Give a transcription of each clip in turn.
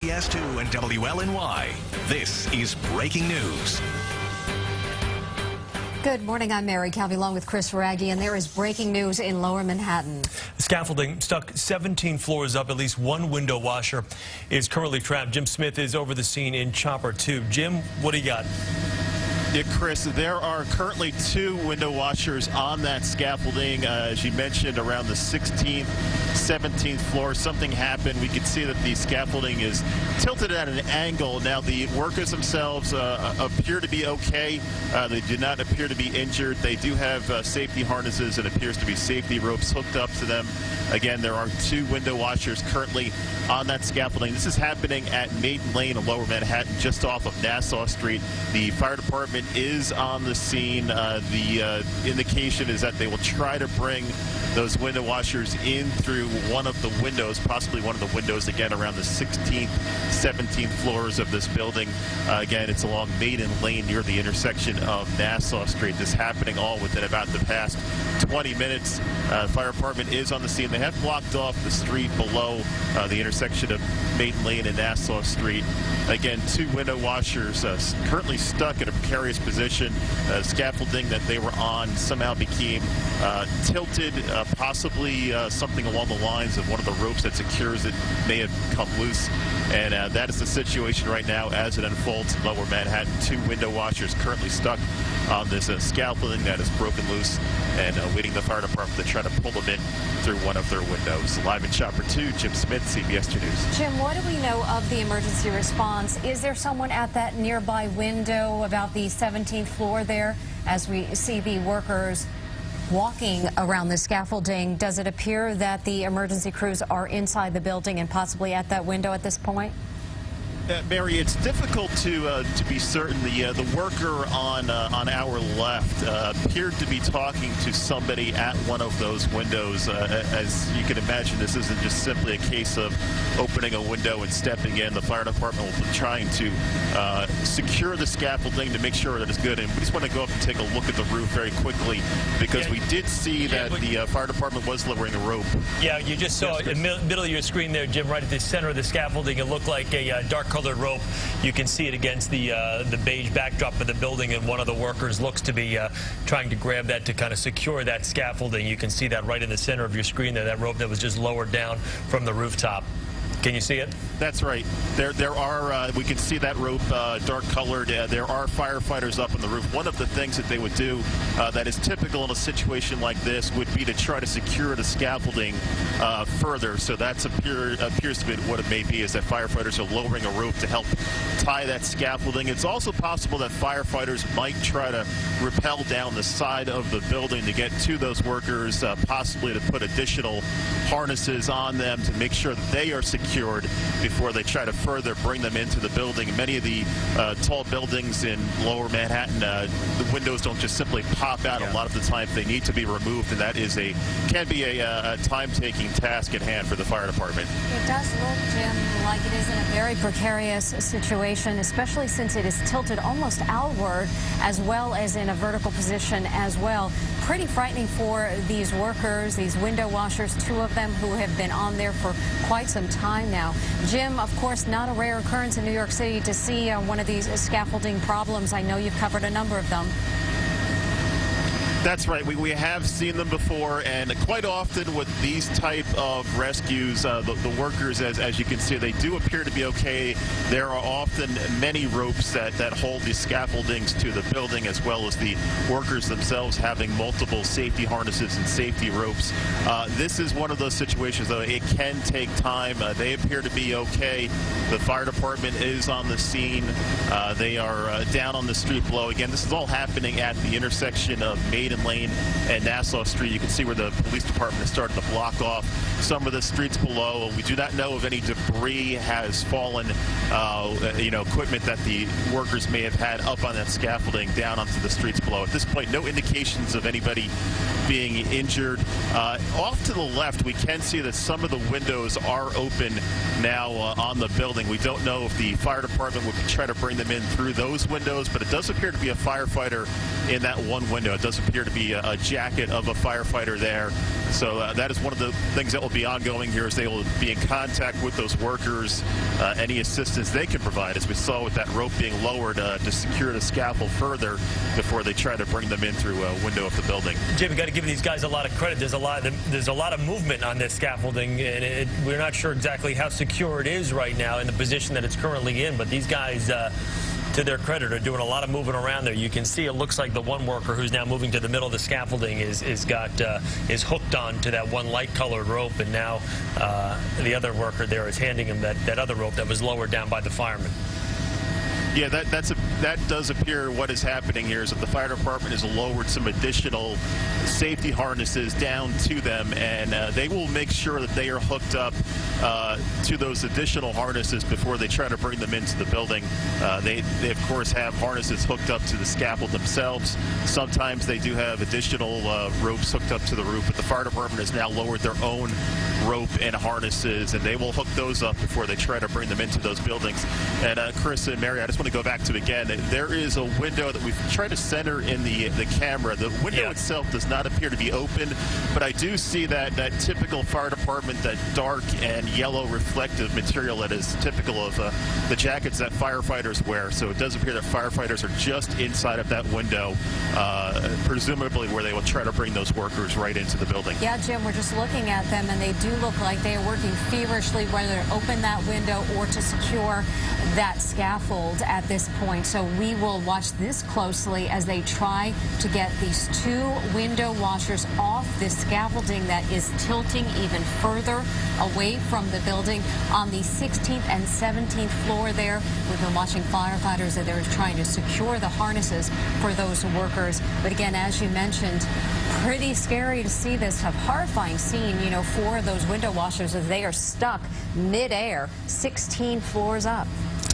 S2 and WLNY. This is breaking news. Good morning. I'm Mary Calvi along with Chris Raggi, and there is breaking news in Lower Manhattan. Scaffolding stuck 17 floors up. At least one window washer is currently trapped. Jim Smith is over the scene in Chopper 2. Jim, what do you got? Yeah, Chris, there are currently two window washers on that scaffolding. As you mentioned, around the 16th, 17th floor, something happened. We can see that the scaffolding is tilted at an angle. Now, the workers themselves appear to be okay. They do not appear to be injured. They do have safety harnesses and appears to be safety ropes hooked up to them. Again, there are two window washers currently on that scaffolding. This is happening at Maiden Lane in Lower Manhattan, just off of Nassau Street. The fire department is on the scene. The indication is that they will try to bring those window washers in through one of the windows, possibly one of the windows, again, around the 16th, 17th floors of this building. Again, it's along Maiden Lane near the intersection of Nassau Street. This happening all within about the past 20 minutes. Fire department is on the scene. They have blocked off the street below the intersection of Maiden Lane and Nassau Street. Again, two window washers currently stuck in a precarious position. Scaffolding that they were on somehow became tilted, possibly something along the lines of one of the ropes that secures it may have come loose. And that is the situation right now as it unfolds in Lower Manhattan. Two window washers currently stuck on this scaffolding that is broken loose and waiting the fire department to try to pull them in through one of their windows. Live in Chopper 2, Jim Smith, CBS 2 News. Jim, what do we know of the emergency response? Is there someone at that nearby window about the 17th floor there as we see the workers walking around the scaffolding? Does it appear that the emergency crews are inside the building and possibly at that window at this point? Mary, it's difficult to be certain. The worker on our left appeared to be talking to somebody at one of those windows. As you can imagine, this isn't just simply a case of opening a window and stepping in. The fire department will be trying to secure the scaffolding to make sure that it's good. And we just want to go up and take a look at the roof very quickly because we did see that the fire department was lowering a rope. Yeah, you just saw in the middle of your screen there, Jim, right at the center of the scaffolding. It looked like a dark colored rope. You can see it against the beige backdrop of the building, and one of the workers looks to be trying to grab that to kind of secure that scaffolding. You can see that right in the center of your screen there, that rope that was just lowered down from the rooftop. Can you see it? That's right. There are, we can see that rope dark colored. There are firefighters up on the roof. One of the things that they would do that is typical in a situation like this would be to try to secure the scaffolding further. So that appears to be what it may be, is that firefighters are lowering a rope to help tie that scaffolding. It's also possible that firefighters might try to rappel down the side of the building to get to those workers, possibly to put additional harnesses on them to make sure that they are secured before they try to further bring them into the building. Many of the tall buildings in Lower Manhattan, the windows don't just simply pop out. A lot of the time they need to be removed, and that is can be a time-taking task at hand for the fire department. It does look, Jim, like it is in a very precarious situation, especially since it is tilted almost outward as well as in a vertical position as well. Pretty frightening for these workers, these window washers, two of them who have been on there for quite some time now. Jim, of course, not a rare occurrence in New York City to see one of these scaffolding problems. I know you've covered a number of them. That's right. We have seen them before, and quite often with these type of rescues, the workers, as you can see, they do appear to be okay. There are often many ropes that hold the scaffoldings to the building, as well as the workers themselves having multiple safety harnesses and safety ropes. This is one of those situations, though. It can take time. They appear to be okay. The fire department is on the scene. They are down on the street below. Again, this is all happening at the intersection of Maiden Lane and Nassau Street. You can see where the police department has started to block off some of the streets below. We do not know if any debris has fallen, equipment that the workers may have had up on that scaffolding down onto the streets below. At this point, no indications of anybody being injured. Off to the left, we can see that some of the windows are open now on the building. We don't know if the fire department would try to bring them in through those windows, but it does appear to be a firefighter in that one window. It does appear to be a jacket of a firefighter there. So that is one of the things that will be ongoing here, is they will be in contact with those workers, any assistance they can provide, as we saw with that rope being lowered to secure the scaffold further before they try to bring them in through a window of the building. Jim, we got to give these guys a lot of credit. There's a lot of movement on this scaffolding, and we're not sure exactly how secure it is right now in the position that it's currently in, but these guys, to their credit, are doing a lot of moving around there. You can see it looks like the one worker who's now moving to the middle of the scaffolding is hooked on to that one light-colored rope, and now the other worker there is handing him that other rope that was lowered down by the fireman. Yeah, that does appear what is happening here, is that the fire department has lowered some additional safety harnesses down to them, and they will make sure that they are hooked up to those additional harnesses before they try to bring them into the building. They of course have harnesses hooked up to the scaffold themselves. Sometimes they do have additional ropes hooked up to the roof, but the fire department has now lowered their own rope and harnesses, and they will hook those up before they try to bring them into those buildings. And Chris and Mary, I just want to go back to again, there is a window that we've tried to center in the camera. The window itself does not appear to be open, but I do see that typical fire department, that dark and yellow reflective material that is typical of the jackets that firefighters wear. So it does appear that firefighters are just inside of that window, presumably where they will try to bring those workers right into the building. Yeah, Jim, we're just looking at them, and they do look like they are working feverishly, whether to open that window or to secure that scaffold at this point. So we will watch this closely as they try to get these two window washers off this scaffolding that is tilting even further away from the building on the 16th and 17th floor there. We've been watching firefighters as they're trying to secure the harnesses for those workers. But again, as you mentioned, pretty scary to see this, a horrifying scene, you know, for those window washers as they are stuck midair, 16 floors up.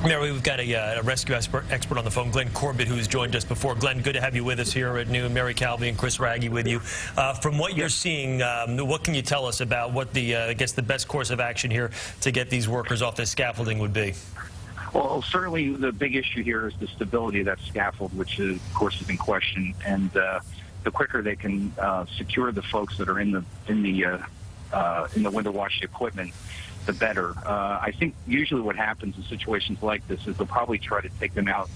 Mary, we've got a rescue expert on the phone, Glenn Corbett, who's joined us before. Glenn, good to have you with us here at noon. Mary Calvi and Chris Raggi with you. From what you're seeing, what can you tell us about what I guess the best course of action here to get these workers off this scaffolding would be? Well, certainly the big issue here is the stability of that scaffold, which of course is in question. And the quicker they can secure the folks that are in the window washing equipment, the better. I think usually what happens in situations like this is they'll probably try to take them out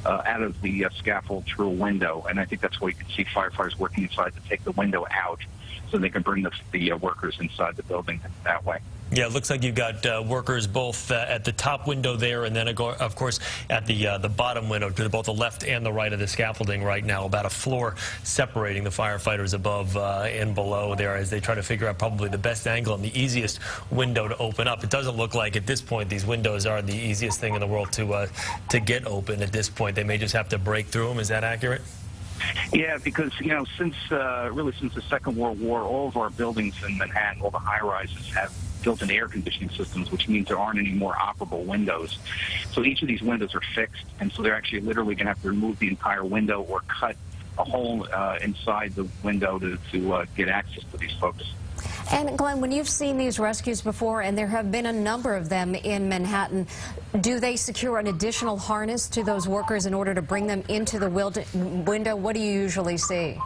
of the scaffold through a window, and I think that's why you can see firefighters working inside to take the window out so they can bring the workers inside the building that way. Yeah, it looks like you've got workers both at the top window there, and then, of course, at the bottom window to both the left and the right of the scaffolding right now, about a floor separating the firefighters above and below there as they try to figure out probably the best angle and the easiest window to open up. It doesn't look like at this point these windows are the easiest thing in the world to get open at this point. They may just have to break through them. Is that accurate? Yeah, because, you know, since the Second World War, all of our buildings in Manhattan, all the high-rises have built-in air conditioning systems, which means there aren't any more operable windows. So each of these windows are fixed, and so they're actually literally going to have to remove the entire window or cut a hole inside the window to get access to these folks. And Glenn, when you've seen these rescues before, and there have been a number of them in Manhattan, do they secure an additional harness to those workers in order to bring them into the window? What do you usually see?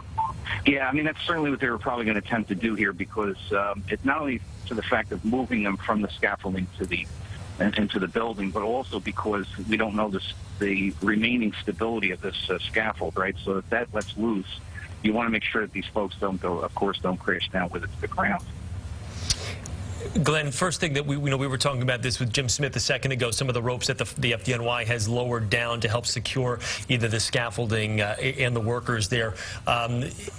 Yeah, I mean, that's certainly what they were probably going to attempt to do here, because it's not only to the fact of moving them from the scaffolding into the building, but also because we don't know the remaining stability of this scaffold, right? So if that lets loose, you want to make sure that these folks don't crash down with it to the ground. Glenn, first thing that we were talking about this with Jim Smith a second ago, some of the ropes that the FDNY has lowered down to help secure either the scaffolding and the workers there.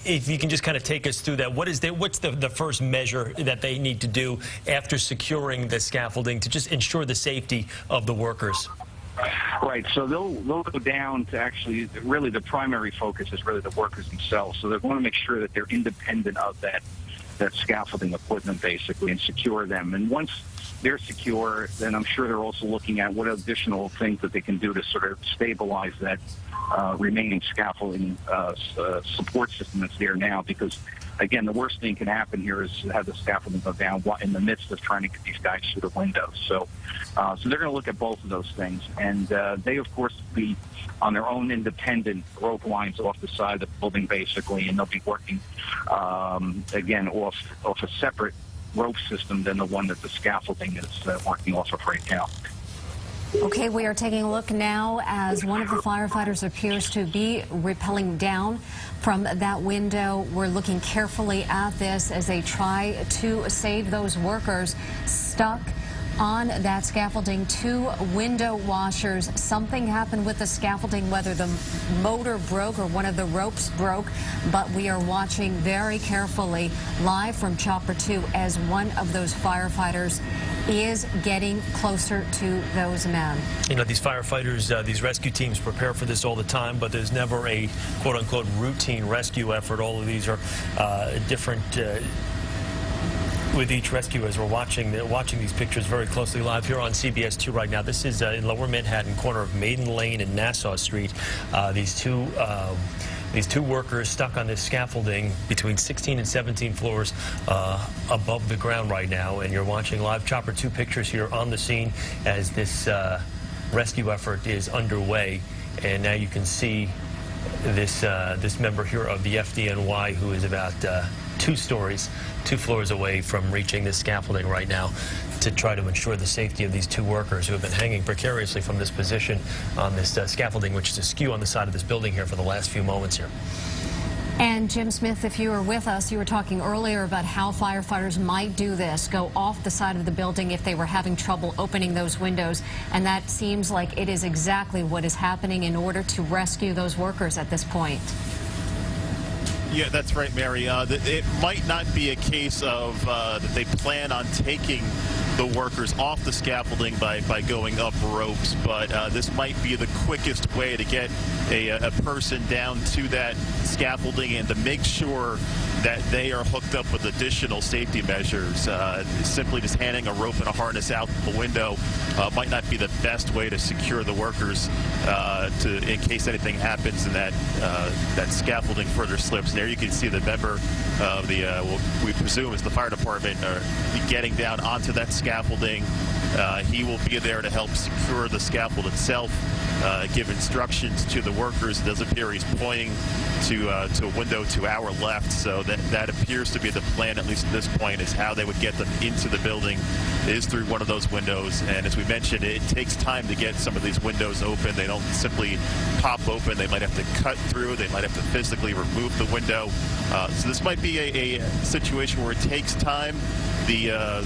If you can just kind of take us through that, what's the first measure that they need to do after securing the scaffolding to just ensure the safety of the workers? Right, so they'll go down to actually, really the primary focus is really the workers themselves. So they're going to make sure that they're independent of that scaffolding equipment, basically, and secure them. And once they're secure, then I'm sure they're also looking at what additional things that they can do to sort of stabilize that remaining scaffolding support system that's there now. Because, again, the worst thing can happen here is to have the scaffolding go down in the midst of trying to get these guys through the windows. So they're going to look at both of those things. And they, of course, be on their own independent rope lines off the side of the building, basically, and they'll be working, again, off a separate rope system than the one that the scaffolding is working off of right now. Okay, we are taking a look now as one of the firefighters appears to be rappelling down from that window. We're looking carefully at this as they try to save those workers stuck on that scaffolding. 2 window washers. Something happened with the scaffolding, whether the motor broke or one of the ropes broke, but we are watching very carefully live from Chopper 2 as one of those firefighters is getting closer to those men. You know, these firefighters, these rescue teams prepare for this all the time, but there's never a quote-unquote routine rescue effort. All of these are different with each rescue, as we're watching these pictures very closely live here on CBS 2 right now. This is in Lower Manhattan, corner of Maiden Lane and Nassau Street. These two workers stuck on this scaffolding between 16 and 17 floors above the ground right now, and you're watching live Chopper 2 pictures here on the scene as this rescue effort is underway. And now you can see this member here of the FDNY, who is about 2 floors away from reaching this scaffolding right now to try to ensure the safety of these 2 workers who have been hanging precariously from this position on this scaffolding, which is askew on the side of this building here for the last few moments here. And Jim Smith, if you were with us, you were talking earlier about how firefighters might do this, go off the side of the building if they were having trouble opening those windows. And that seems like it is exactly what is happening in order to rescue those workers at this point. Yeah, that's right, Mary. It might not be a case of that they plan on taking the workers off the scaffolding by going up ropes, but this might be the quickest way to get a person down to that scaffolding and to make sure that they are hooked up with additional safety measures. Simply just handing a rope and a harness out the window might not be the best way to secure the workers in case anything happens and that scaffolding further slips. And there you can see the member of the, what we presume is the fire department, getting down onto that scaffolding. He will be there to help secure the scaffold itself, give instructions to the workers. It does appear he's pointing to a window to our left, so that appears to be the plan, at least at this point, is how they would get them into the building is through one of those windows. And as we mentioned, it takes time to get some of these windows open. They don't simply pop open. They might have to cut through. They might have to physically remove the window. So this might be a situation where it takes time. The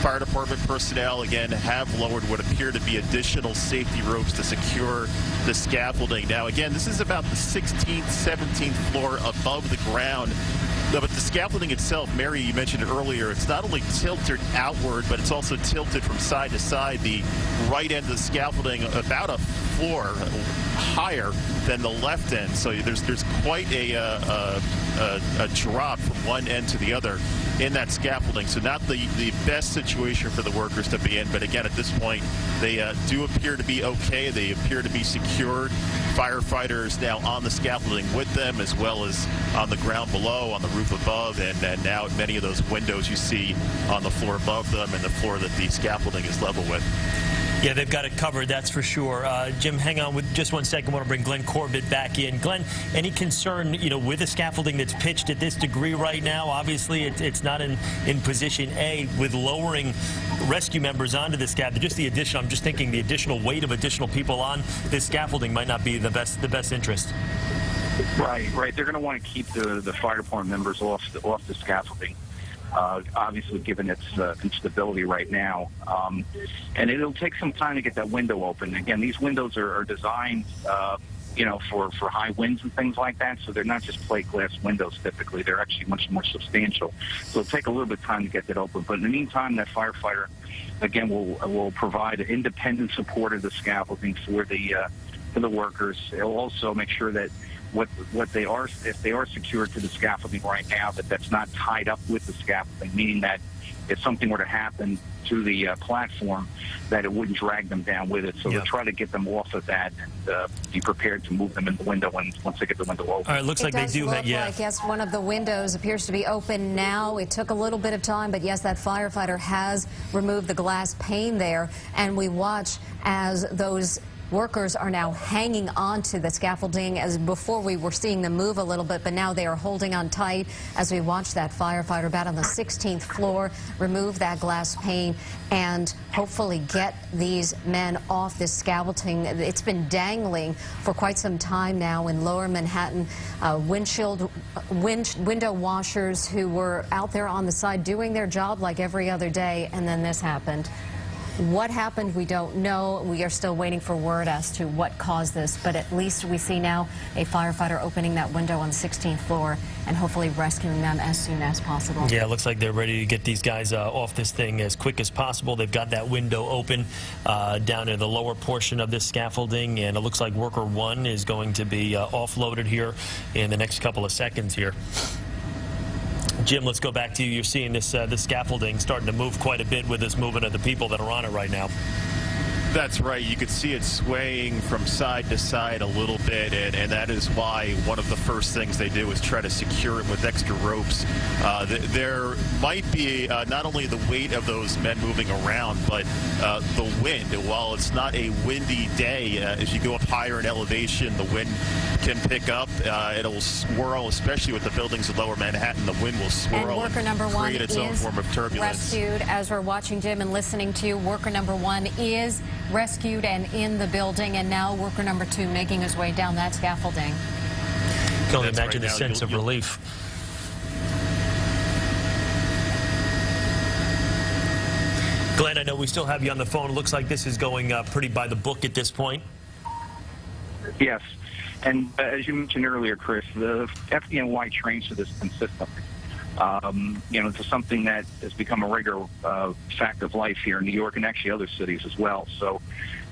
fire department personnel, again, have lowered what appear to be additional safety ropes to secure the scaffolding. Now, again, this is about the 16th, 17th floor above the ground. But the scaffolding itself, Mary, you mentioned it earlier, it's not only tilted outward, but it's also tilted from side to side. The right end of the scaffolding about a floor higher than the left end. So there's quite a drop from one end to the other in that scaffolding. So not the best situation for the workers to be in. But again, at this point, they do appear to be okay. They appear to be secured. Firefighters now on the scaffolding with them, as well as on the ground below, on the roof above, and now many of those windows you see on the floor above them and the floor that the scaffolding is level with. Yeah, they've got it covered, that's for sure. Jim, hang on with just 1 second. I want to bring Glenn Corbett back in. Glenn, any concern, with the scaffolding that's pitched at this degree right now? Obviously, it's not in position A with lowering rescue members onto the scaffolding. Just the addition, I'm just thinking the additional weight of additional people on this scaffolding might not be the best interest. Right. They're going to want to keep the fire department members off the scaffolding. Obviously, given its instability right now. And it'll take some time to get that window open. Again, these windows are designed, for high winds and things like that. So they're not just plate glass windows typically. They're actually much more substantial. So it'll take a little bit of time to get that open. But in the meantime, that firefighter, again, will provide independent support of the scaffolding for the to the workers. It'll also make sure that what they are, if they are secured to the scaffolding right now, that's not tied up with the scaffolding, meaning that if something were to happen to the platform, that it wouldn't drag them down with it. So they'll try to get them off of that and be prepared to move them in the window once they get the window open. All right, looks like they do have, like, yes, one of the windows appears to be open now. It took a little bit of time, but yes, that firefighter has removed the glass pane there, and we watch as those workers are now hanging on to the scaffolding. As before, we were seeing them move a little bit, but now they are holding on tight as we watch that firefighter about on the 16th floor remove that glass pane and hopefully get these men off this scaffolding. It's been dangling for quite some time now in Lower Manhattan. Window washers who were out there on the side doing their job like every other day, and then this happened. What happened, we don't know. We are still waiting for word as to what caused this, but at least we see now a firefighter opening that window on the 16th floor and hopefully rescuing them as soon as possible. Yeah, it looks like they're ready to get these guys off this thing as quick as possible. They've got that window open down in the lower portion of this scaffolding, and it looks like worker 1 is going to be offloaded here in the next couple of seconds here. Jim, let's go back to you. You're seeing this scaffolding starting to move quite a bit with this movement of the people that are on it right now. That's right. You could see it swaying from side to side a little bit, and that is why one of the first things they do is try to secure it with extra ropes. There might be not only the weight of those men moving around, but the wind. While it's not a windy day, as you go up higher in elevation, the wind can pick up. It'll swirl, especially with the buildings in Lower Manhattan. The wind will swirl and worker number 1 create its own form of turbulence. Rescued. As we're watching Jim and listening to you, worker number 1 is rescued and in the building, and now worker number 2 making his way down that scaffolding. Can only imagine the sense of relief. Glenn, I know we still have you on the phone. Looks like this is going pretty by the book at this point. Yes. And as you mentioned earlier, Chris, the FDNY trains for this consistently. It's something that has become a regular fact of life here in New York and actually other cities as well. So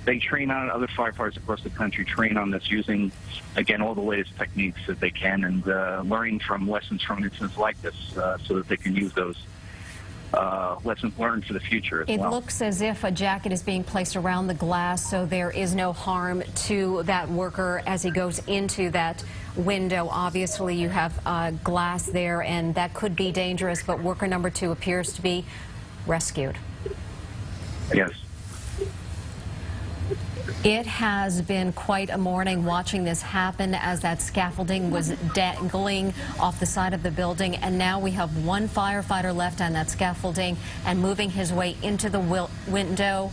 they train on it. Other firefighters across the country train on this using, again, all the latest techniques that they can and learning from lessons from incidents like this so that they can use those lessons learned for the future as well. It looks as if a jacket is being placed around the glass so there is no harm to that worker as he goes into that window. Obviously, you have glass there, and that could be dangerous, but worker number 2 appears to be rescued. Yes. It has been quite a morning watching this happen as that scaffolding was dangling off the side of the building, and now we have one firefighter left on that scaffolding and moving his way into the window.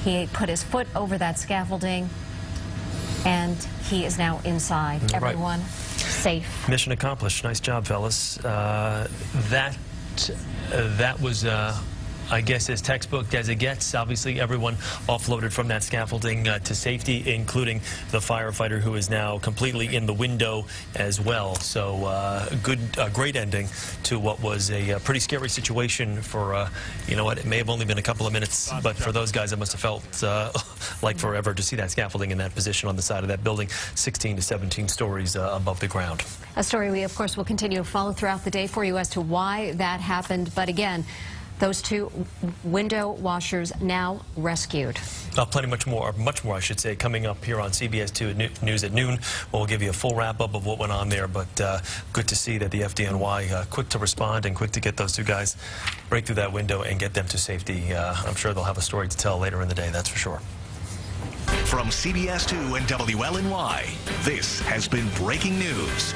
He put his foot over that scaffolding, and he is now inside. Right. Everyone safe. Mission accomplished. Nice job, fellas. That was I guess as textbook as it gets. Obviously, everyone offloaded from that scaffolding to safety, including the firefighter who is now completely in the window as well. So great ending to what was a pretty scary situation for, you know what, it may have only been a couple of minutes, but for those guys it must have felt like forever to see that scaffolding in that position on the side of that building, 16 to 17 stories above the ground. A story we, of course, will continue to follow throughout the day for you as to why that happened. But again, those 2 window washers now rescued. Plenty much more, I should say, coming up here on CBS 2 News at noon. We'll give you a full wrap-up of what went on there, but good to see that the FDNY quick to respond and quick to get those 2 guys, break through that window and get them to safety. I'm sure they'll have a story to tell later in the day, that's for sure. From CBS 2 and WLNY, this has been Breaking News.